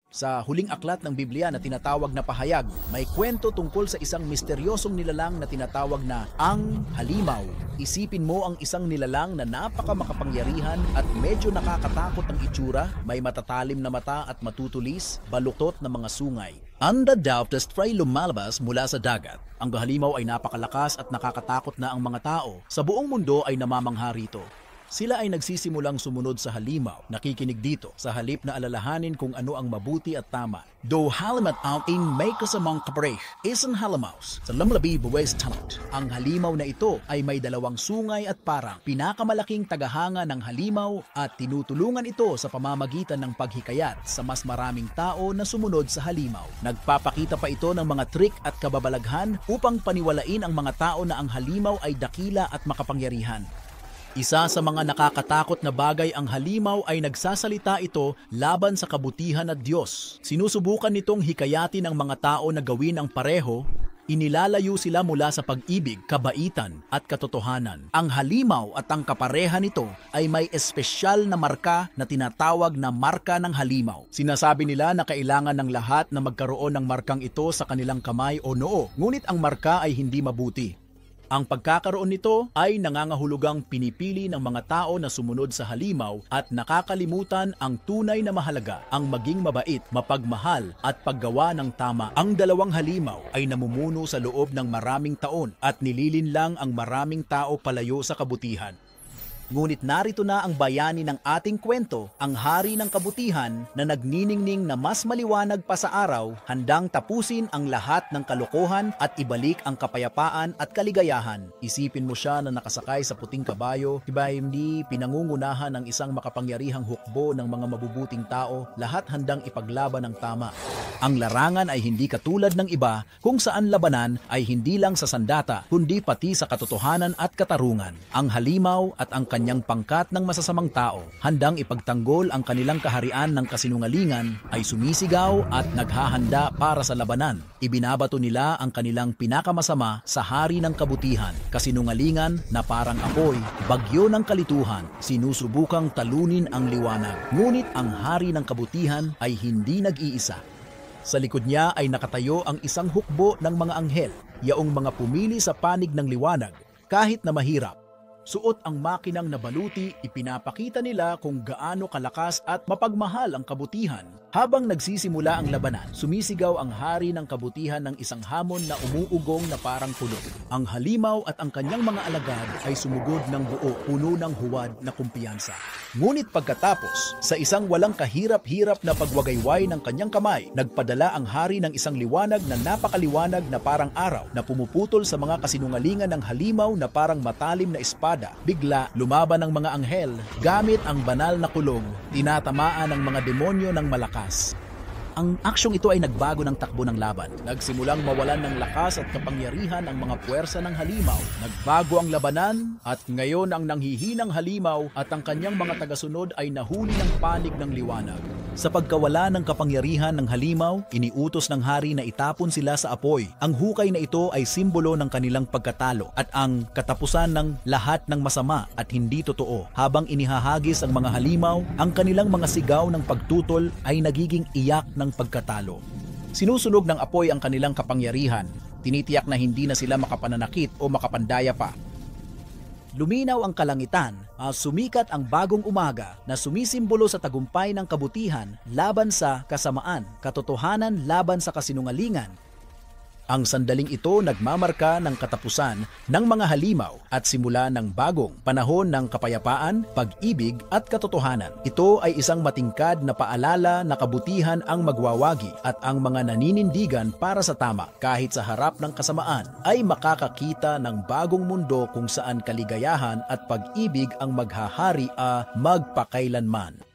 Sa huling aklat ng Biblia na tinatawag na Pahayag, may kwento tungkol sa isang misteryosong nilalang na tinatawag na ang Halimaw. Isipin mo ang isang nilalang na napakamakapangyarihan at medyo nakakatakot ang itsura, may matatalim na mata at matutulis, baluktot na mga sungay. Undadoubtest fry lumalabas mula sa dagat. Ang halimaw ay napakalakas at nakakatakot na ang mga tao sa buong mundo ay namamangha rito. Sila ay nagsisimulang sumunod sa halimaw, nakikinig dito sa halip na alalahanin kung ano ang mabuti at tama. Do halimat ang in may kasamang kapareh, isang halimaws sa lamlabi buwes talent. Ang halimaw na ito ay may dalawang sungay at parang pinakamalaking tagahanga ng halimaw at tinutulungan ito sa pamamagitan ng paghikayat sa mas maraming tao na sumunod sa halimaw. Nagpapakita pa ito ng mga trik at kababalaghan upang paniwalain ang mga tao na ang halimaw ay dakila at makapangyarihan. Isa sa mga nakakatakot na bagay ang halimaw ay nagsasalita ito laban sa kabutihan at Diyos. Sinusubukan nitong hikayatin ang mga tao na gawin ang pareho, inilalayo sila mula sa pag-ibig, kabaitan at katotohanan. Ang halimaw at ang kapareha nito ay may espesyal na marka na tinatawag na marka ng halimaw. Sinasabi nila na kailangan ng lahat na magkaroon ng markang ito sa kanilang kamay o noo, ngunit ang marka ay hindi mabuti. Ang pagkakaroon nito ay nangangahulugang pinipili ng mga tao na sumunod sa halimaw at nakakalimutan ang tunay na mahalaga, ang maging mabait, mapagmahal at paggawa ng tama. Ang dalawang halimaw ay namumuno sa loob ng maraming taon at nililinlang ang maraming tao palayo sa kabutihan. Ngunit narito na ang bayani ng ating kwento, ang hari ng kabutihan na nagniningning na mas maliwanag pa sa araw, handang tapusin ang lahat ng kalokohan at ibalik ang kapayapaan at kaligayahan. Isipin mo siya na nakasakay sa puting kabayo, iba hindi pinangungunahan ng isang makapangyarihang hukbo ng mga mabubuting tao, lahat handang ipaglaban ng tama. Ang larangan ay hindi katulad ng iba kung saan labanan ay hindi lang sa sandata, kundi pati sa katotohanan at katarungan. Ang halimaw at ang kanyang pangkat ng masasamang tao, handang ipagtanggol ang kanilang kaharian ng kasinungalingan, ay sumisigaw at naghahanda para sa labanan. Ibinabato nila ang kanilang pinakamasama sa hari ng kabutihan, kasinungalingan na parang apoy, bagyo ng kalituhan, sinusubukang talunin ang liwanag. Ngunit ang hari ng kabutihan ay hindi nag-iisa. Sa likod niya ay nakatayo ang isang hukbo ng mga anghel, yaong mga pumili sa panig ng liwanag, kahit na mahirap. Suot ang makinang nabaluti, ipinapakita nila kung gaano kalakas at mapagmahal ang kabutihan. Habang nagsisimula ang labanan, sumisigaw ang hari ng kabutihan ng isang hamon na umuugong na parang puno. Ang halimaw at ang kanyang mga alagad ay sumugod ng buo, puno ng huwad na kumpiyansa. Ngunit pagkatapos, sa isang walang kahirap-hirap na pagwagayway ng kanyang kamay, nagpadala ang hari ng isang liwanag na napakaliwanag na parang araw na pumuputol sa mga kasinungalingan ng halimaw na parang matalim na espada. Bigla, lumaban ang mga anghel gamit ang banal na kulong, tinatamaan ang mga demonyo ng malakas. Ang aksyong ito ay nagbago ng takbo ng laban. Nagsimulang mawalan ng lakas at kapangyarihan ang mga puwersa ng halimaw. Nagbago ang labanan at ngayon ang nanghihinang halimaw at ang kanyang mga tagasunod ay nahuli ng panig ng liwanag. Sa pagkawala ng kapangyarihan ng halimaw, iniutos ng hari na itapon sila sa apoy. Ang hukay na ito ay simbolo ng kanilang pagkatalo at ang katapusan ng lahat ng masama at hindi totoo. Habang inihahagis ang mga halimaw, ang kanilang mga sigaw ng pagtutol ay nagiging iyak ng pagkatalo. Sinusunog ng apoy ang kanilang kapangyarihan. Tinitiyak na hindi na sila makapananakit o makapandaya pa. Luminaw ang kalangitan, sumikat ang bagong umaga na sumisimbolo sa tagumpay ng kabutihan laban sa kasamaan, katotohanan laban sa kasinungalingan. Ang sandaling ito nagmamarka ng katapusan ng mga halimaw at simula ng bagong panahon ng kapayapaan, pag-ibig at katotohanan. Ito ay isang matingkad na paalala na kabutihan ang magwawagi at ang mga naninindigan para sa tama kahit sa harap ng kasamaan ay makakakita ng bagong mundo kung saan kaligayahan at pag-ibig ang maghahari magpakailanman.